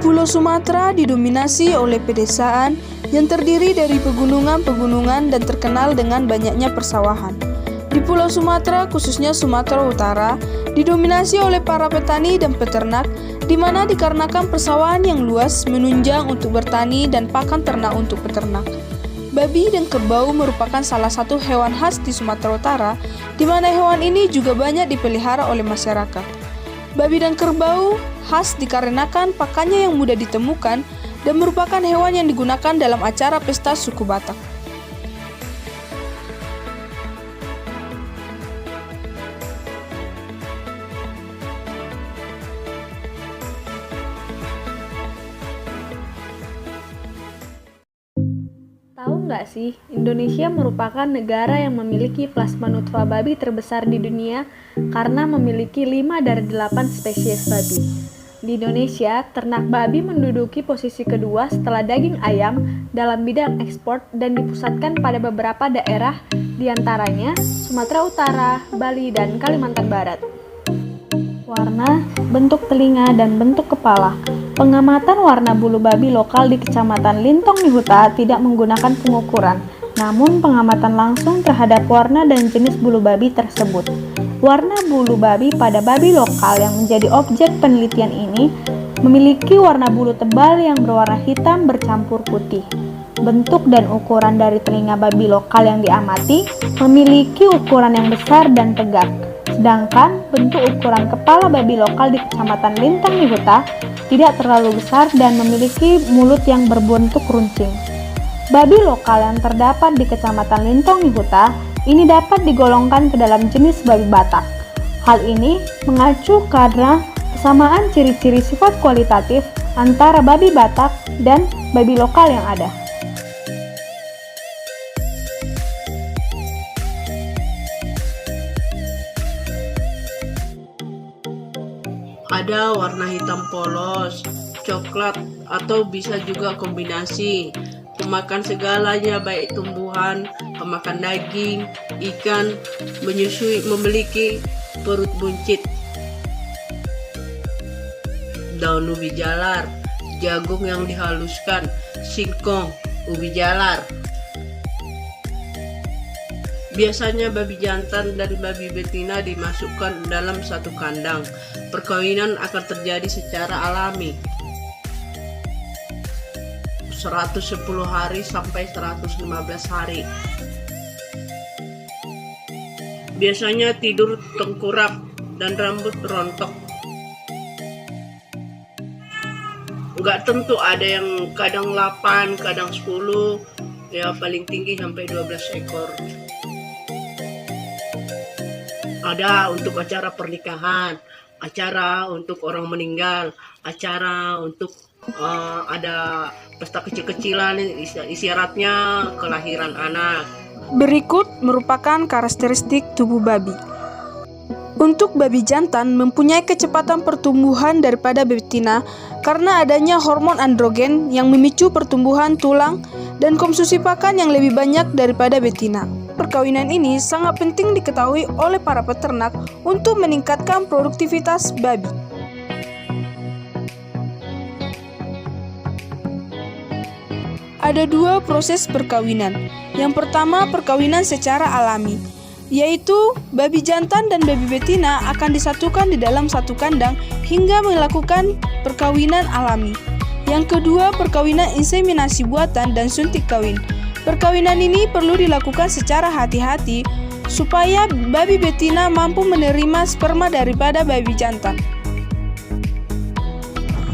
Pulau Sumatera didominasi oleh pedesaan yang terdiri dari pegunungan-pegunungan dan terkenal dengan banyaknya persawahan. Di Pulau Sumatera, khususnya Sumatera Utara, didominasi oleh para petani dan peternak, di mana dikarenakan persawahan yang luas menunjang untuk bertani dan pakan ternak untuk peternak. Babi dan kerbau merupakan salah satu hewan khas di Sumatera Utara, di mana hewan ini juga banyak dipelihara oleh masyarakat. Babi dan kerbau khas dikarenakan pakannya yang mudah ditemukan dan merupakan hewan yang digunakan dalam acara pesta suku Batak. Tahu nggak sih, Indonesia merupakan negara yang memiliki plasma nutfa babi terbesar di dunia karena memiliki 5 dari 8 spesies babi. Di Indonesia, ternak babi menduduki posisi kedua setelah daging ayam dalam bidang ekspor dan dipusatkan pada beberapa daerah, diantaranya Sumatera Utara, Bali, dan Kalimantan Barat. Warna, bentuk telinga, dan bentuk kepala. Pengamatan warna bulu babi lokal di Kecamatan Lintong Nihuta tidak menggunakan pengukuran, namun pengamatan langsung terhadap warna dan jenis bulu babi tersebut. Warna bulu babi pada babi lokal yang menjadi objek penelitian ini memiliki warna bulu tebal yang berwarna hitam bercampur putih. Bentuk dan ukuran dari telinga babi lokal yang diamati memiliki ukuran yang besar dan tegak. Sedangkan bentuk ukuran kepala babi lokal di Kecamatan Lintong Nihuta tidak terlalu besar dan memiliki mulut yang berbentuk runcing. Babi lokal yang terdapat di Kecamatan Lintong Nihuta ini dapat digolongkan ke dalam jenis babi Batak. Hal ini mengacu karena kesamaan ciri-ciri sifat kualitatif antara babi Batak dan babi lokal yang ada. Ada warna hitam polos, coklat, atau bisa juga kombinasi. Pemakan segalanya baik tumbuhan, pemakan daging, ikan, menyusui, memiliki perut buncit. Daun ubi jalar, jagung yang dihaluskan, singkong, ubi jalar. Biasanya babi jantan dan babi betina dimasukkan dalam satu kandang. Perkawinan akan terjadi secara alami. 110 hari sampai 115 hari. Biasanya tidur tengkurap dan rambut rontok. Nggak tentu, ada yang kadang 8, kadang 10, ya paling tinggi sampai 12 ekor. Ada untuk acara pernikahan, acara untuk orang meninggal, acara untuk ada pesta kecil-kecilan, isyaratnya kelahiran anak. Berikut merupakan karakteristik tubuh babi. Untuk babi jantan mempunyai kecepatan pertumbuhan daripada betina karena adanya hormon androgen yang memicu pertumbuhan tulang dan konsumsi pakan yang lebih banyak daripada betina. Perkawinan ini sangat penting diketahui oleh para peternak untuk meningkatkan produktivitas babi. Ada 2 proses perkawinan. Yang pertama, perkawinan secara alami, yaitu babi jantan dan babi betina akan disatukan di dalam satu kandang hingga melakukan perkawinan alami. Yang kedua, perkawinan inseminasi buatan dan suntik kawin. Perkawinan ini perlu dilakukan secara hati-hati supaya babi betina mampu menerima sperma daripada babi jantan.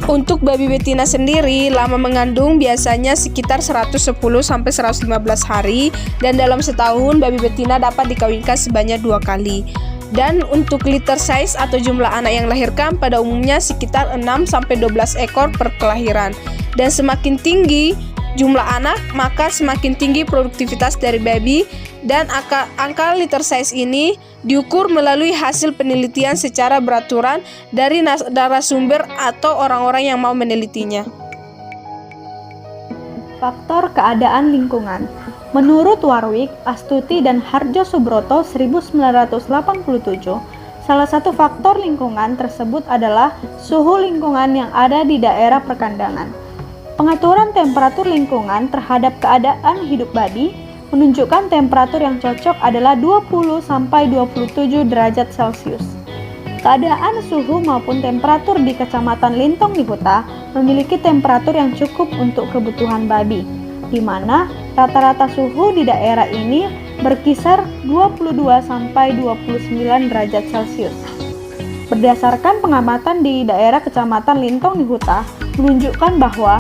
Untuk babi betina sendiri, lama mengandung biasanya sekitar 110-115 hari, dan dalam setahun babi betina dapat dikawinkan sebanyak 2 kali. Dan untuk litter size atau jumlah anak yang dilahirkan pada umumnya sekitar 6-12 ekor per kelahiran. Dan semakin tinggi jumlah anak, maka semakin tinggi produktivitas dari babi, dan angka litter size ini diukur melalui hasil penelitian secara beraturan dari narasumber atau orang-orang yang mau menelitinya. Faktor keadaan lingkungan. Menurut Warwick, Astuti dan Harjo Subroto 1987, Salah satu faktor lingkungan tersebut adalah suhu lingkungan yang ada di daerah perkandangan. Pengaturan temperatur lingkungan terhadap keadaan hidup babi menunjukkan temperatur yang cocok adalah 20-27 derajat Celcius. Keadaan suhu maupun temperatur di Kecamatan Lintong Nihuta memiliki temperatur yang cukup untuk kebutuhan babi, di mana rata-rata suhu di daerah ini berkisar 22-29 derajat Celcius. Berdasarkan pengamatan di daerah Kecamatan Lintong Nihuta menunjukkan bahwa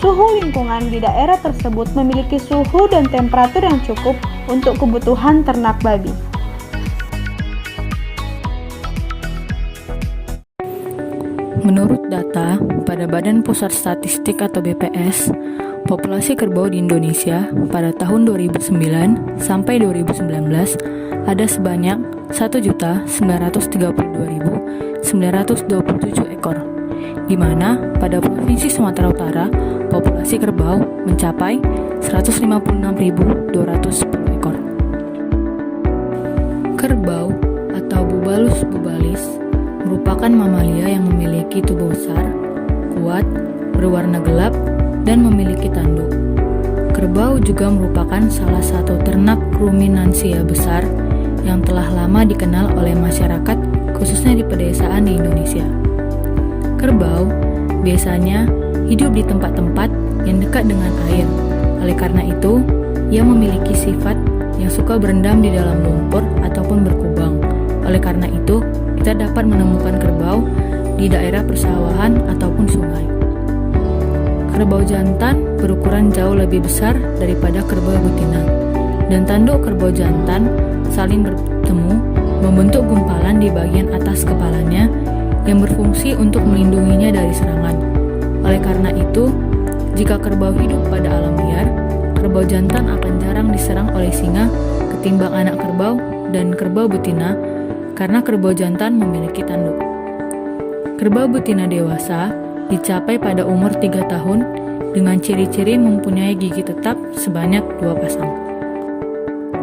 suhu lingkungan di daerah tersebut memiliki suhu dan temperatur yang cukup untuk kebutuhan ternak babi. Menurut data pada Badan Pusat Statistik atau BPS, populasi kerbau di Indonesia pada tahun 2009 sampai 2019 ada sebanyak 1.932.927 ekor, di mana pada Provinsi Sumatera Utara populasi kerbau mencapai 156.210 ekor. Kerbau atau Bubalus bubalis merupakan mamalia yang memiliki tubuh besar, kuat, berwarna gelap, dan memiliki tanduk. Kerbau juga merupakan salah satu ternak ruminansia besar yang telah lama dikenal oleh masyarakat, khususnya di pedesaan di Indonesia. Kerbau biasanya hidup di tempat-tempat yang dekat dengan air. Oleh karena itu, ia memiliki sifat yang suka berendam di dalam lumpur ataupun berkubang. Oleh karena itu, kita dapat menemukan kerbau di daerah persawahan ataupun sungai. Kerbau jantan berukuran jauh lebih besar daripada kerbau betina, dan tanduk kerbau jantan saling bertemu membentuk gumpalan di bagian atas kepalanya yang berfungsi untuk melindunginya dari serangan. Oleh karena itu, jika kerbau hidup pada alam liar, kerbau jantan akan jarang diserang oleh singa ketimbang anak kerbau dan kerbau betina karena kerbau jantan memiliki tanduk. Kerbau betina dewasa dicapai pada umur 3 tahun dengan ciri-ciri mempunyai gigi tetap sebanyak 2 pasang.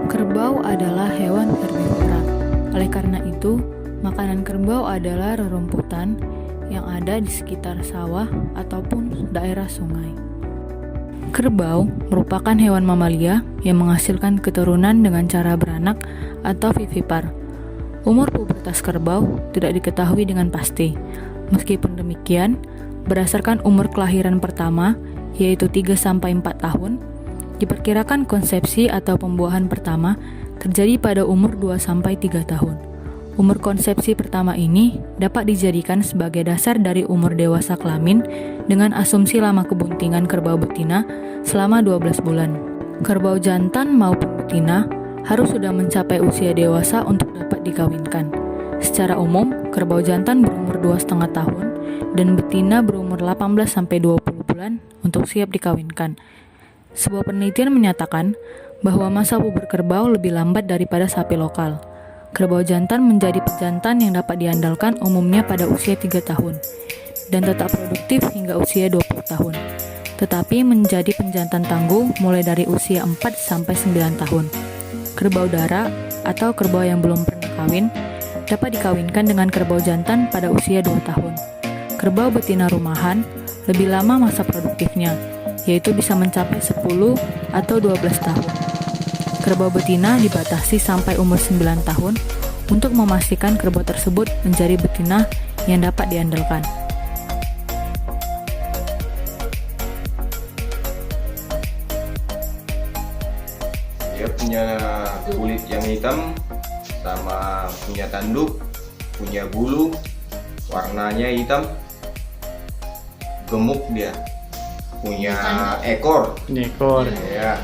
Kerbau adalah hewan herbivora. Oleh karena itu, makanan kerbau adalah rerumputan yang ada di sekitar sawah ataupun daerah sungai. Kerbau merupakan hewan mamalia yang menghasilkan keturunan dengan cara beranak atau vivipar. Umur pubertas kerbau tidak diketahui dengan pasti. Meskipun demikian, berdasarkan umur kelahiran pertama, yaitu 3-4 tahun, diperkirakan konsepsi atau pembuahan pertama terjadi pada umur 2-3 tahun. Umur konsepsi pertama ini dapat dijadikan sebagai dasar dari umur dewasa kelamin dengan asumsi lama kebuntingan kerbau betina selama 12 bulan. Kerbau jantan maupun betina harus sudah mencapai usia dewasa untuk dapat dikawinkan. Secara umum, kerbau jantan berumur 2,5 tahun dan betina berumur 18-20 bulan untuk siap dikawinkan. Sebuah penelitian menyatakan bahwa masa puber kerbau lebih lambat daripada sapi lokal. Kerbau jantan menjadi pejantan yang dapat diandalkan umumnya pada usia 3 tahun dan tetap produktif hingga usia 20 tahun. Tetapi menjadi penjantan tangguh mulai dari usia 4-9 tahun. Kerbau dara atau kerbau yang belum pernah kawin dapat dikawinkan dengan kerbau jantan pada usia 2 tahun. Kerbau betina rumahan lebih lama masa produktifnya, yaitu bisa mencapai 10 atau 12 tahun. Kerbau betina dibatasi sampai umur 9 tahun untuk memastikan kerbau tersebut menjadi betina yang dapat diandalkan. Dia punya kulit yang hitam, sama punya tanduk, punya bulu, warnanya hitam, gemuk dia, punya ekor, ya,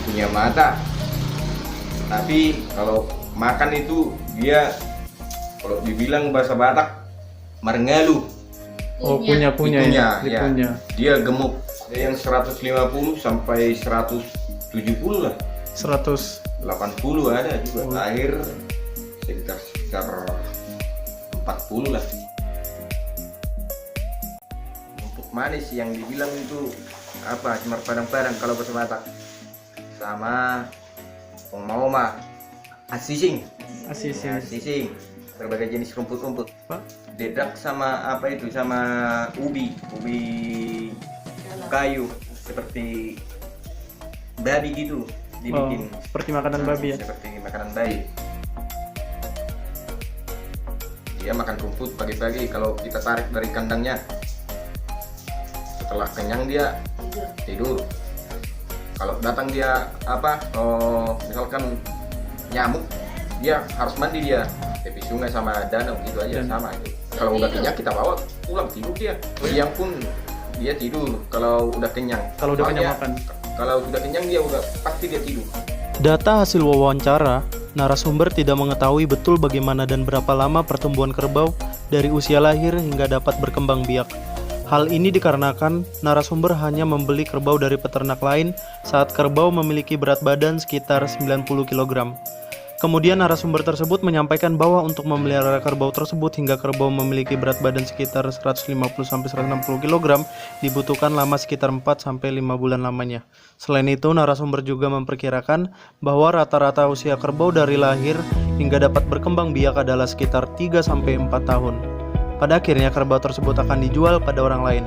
punya mata. Tapi kalau makan itu dia, kalau dibilang bahasa Batak, merengalu. Oh, punya ya. punya. Dia gemuk, dia yang 150 sampai 170 lah. 100. 80 ada juga. Akhir sekitar 40 lah. Untuk manis yang dibilang itu apa? Cemar padang-padang kalau bahasa Batak. Sama oma-oma asising. Asising. Asising. berbagai jenis rumput-rumput. Pak? Dedak sama apa itu, sama ubi kayu seperti babi gitu dibikin. Seperti makanan babi ya? Seperti makanan babi. Dia makan rumput pagi-pagi kalau kita tarik dari kandangnya. Setelah kenyang dia tidur. Kalau datang dia misalkan nyamuk, dia harus mandi dia. Tepi sungai sama danau gitu aja sama itu. Kalau udah kenyang kita bawa pulang tidur dia. Siang pun dia tidur kalau udah kenyang. Kalau udah kenyang makan. Kalau udah kenyang dia udah pasti dia tidur. Data hasil wawancara, narasumber tidak mengetahui betul bagaimana dan berapa lama pertumbuhan kerbau dari usia lahir hingga dapat berkembang biak. Hal ini dikarenakan narasumber hanya membeli kerbau dari peternak lain saat kerbau memiliki berat badan sekitar 90 kg. Kemudian narasumber tersebut menyampaikan bahwa untuk memelihara kerbau tersebut hingga kerbau memiliki berat badan sekitar 150-160 kg dibutuhkan lama sekitar 4-5 bulan lamanya. Selain itu, narasumber juga memperkirakan bahwa rata-rata usia kerbau dari lahir hingga dapat berkembang biak adalah sekitar 3-4 tahun. Pada akhirnya kerbau tersebut akan dijual pada orang lain.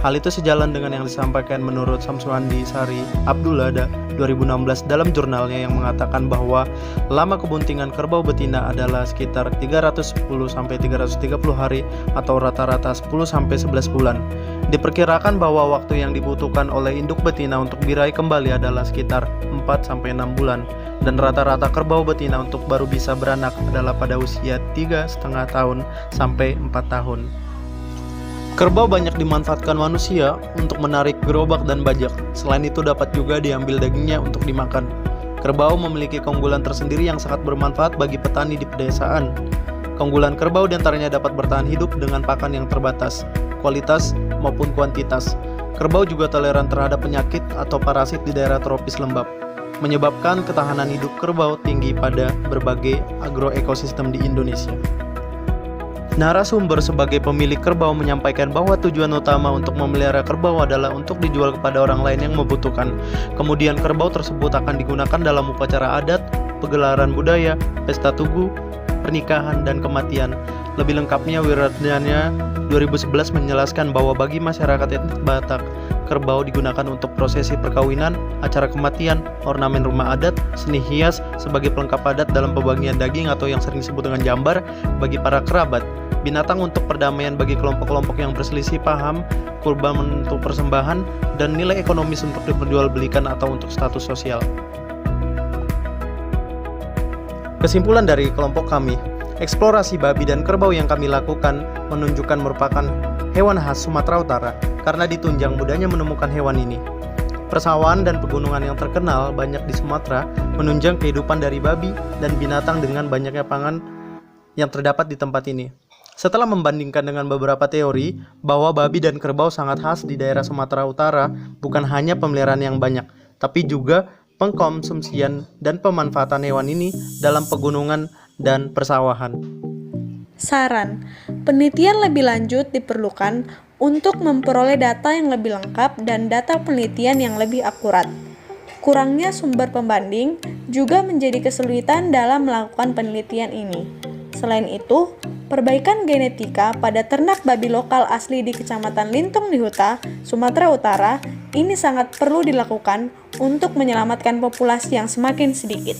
Hal itu sejalan dengan yang disampaikan menurut Samsuandi Sari Abdullah 2016 dalam jurnalnya yang mengatakan bahwa lama kebuntingan kerbau betina adalah sekitar 310-330 hari atau rata-rata 10-11 bulan. Diperkirakan bahwa waktu yang dibutuhkan oleh induk betina untuk birahi kembali adalah sekitar 4-6 bulan dan rata-rata kerbau betina untuk baru bisa beranak adalah pada usia 3,5 tahun sampai 4 tahun. Kerbau banyak dimanfaatkan manusia untuk menarik gerobak dan bajak. Selain itu dapat juga diambil dagingnya untuk dimakan. Kerbau memiliki keunggulan tersendiri yang sangat bermanfaat bagi petani di pedesaan. Keunggulan kerbau diantaranya dapat bertahan hidup dengan pakan yang terbatas, kualitas maupun kuantitas. Kerbau juga toleran terhadap penyakit atau parasit di daerah tropis lembab, menyebabkan ketahanan hidup kerbau tinggi pada berbagai agroekosistem di Indonesia. Narasumber sebagai pemilik kerbau menyampaikan bahwa tujuan utama untuk memelihara kerbau adalah untuk dijual kepada orang lain yang membutuhkan. Kemudian kerbau tersebut akan digunakan dalam upacara adat, pegelaran budaya, pesta tugu, pernikahan, dan kematian. Lebih lengkapnya Wiradjana 2011 menjelaskan bahwa bagi masyarakat etnik Batak, kerbau digunakan untuk prosesi perkawinan, acara kematian, ornamen rumah adat, seni hias sebagai pelengkap adat dalam pembagian daging atau yang sering disebut dengan jambar bagi para kerabat, binatang untuk perdamaian bagi kelompok-kelompok yang berselisih paham, kurban untuk persembahan, dan nilai ekonomis untuk diperjualbelikan atau untuk status sosial. Kesimpulan dari kelompok kami, eksplorasi babi dan kerbau yang kami lakukan menunjukkan merupakan hewan khas Sumatera Utara karena ditunjang mudahnya menemukan hewan ini. Persawahan dan pegunungan yang terkenal banyak di Sumatera menunjang kehidupan dari babi dan binatang dengan banyaknya pangan yang terdapat di tempat ini. Setelah membandingkan dengan beberapa teori bahwa babi dan kerbau sangat khas di daerah Sumatera Utara, bukan hanya pemeliharaan yang banyak, tapi juga pengkonsumsian dan pemanfaatan hewan ini dalam pegunungan dan persawahan. Saran, penelitian lebih lanjut diperlukan untuk memperoleh data yang lebih lengkap dan data penelitian yang lebih akurat. Kurangnya sumber pembanding juga menjadi kesulitan dalam melakukan penelitian ini. Selain itu, perbaikan genetika pada ternak babi lokal asli di Kecamatan Lintung Nihuta, Sumatera Utara, ini sangat perlu dilakukan untuk menyelamatkan populasi yang semakin sedikit.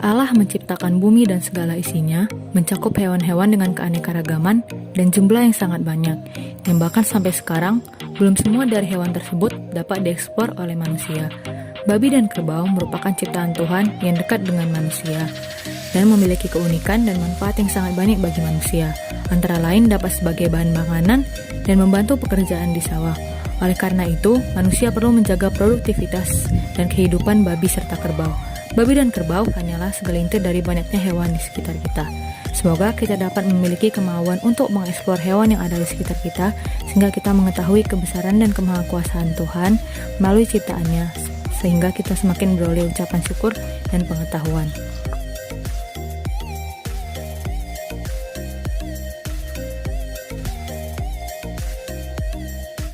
Allah menciptakan bumi dan segala isinya, mencakup hewan-hewan dengan keanekaragaman dan jumlah yang sangat banyak, yang bahkan sampai sekarang belum semua dari hewan tersebut dapat diekspor oleh manusia. Babi dan kerbau merupakan ciptaan Tuhan yang dekat dengan manusia dan memiliki keunikan dan manfaat yang sangat banyak bagi manusia. Antara lain dapat sebagai bahan makanan dan membantu pekerjaan di sawah. Oleh karena itu, manusia perlu menjaga produktivitas dan kehidupan babi serta kerbau. Babi dan kerbau hanyalah segelintir dari banyaknya hewan di sekitar kita. Semoga kita dapat memiliki kemauan untuk mengeksplor hewan yang ada di sekitar kita, sehingga kita mengetahui kebesaran dan kemahakuasaan Tuhan melalui ciptaannya, sehingga kita semakin beroleh ucapan syukur dan pengetahuan.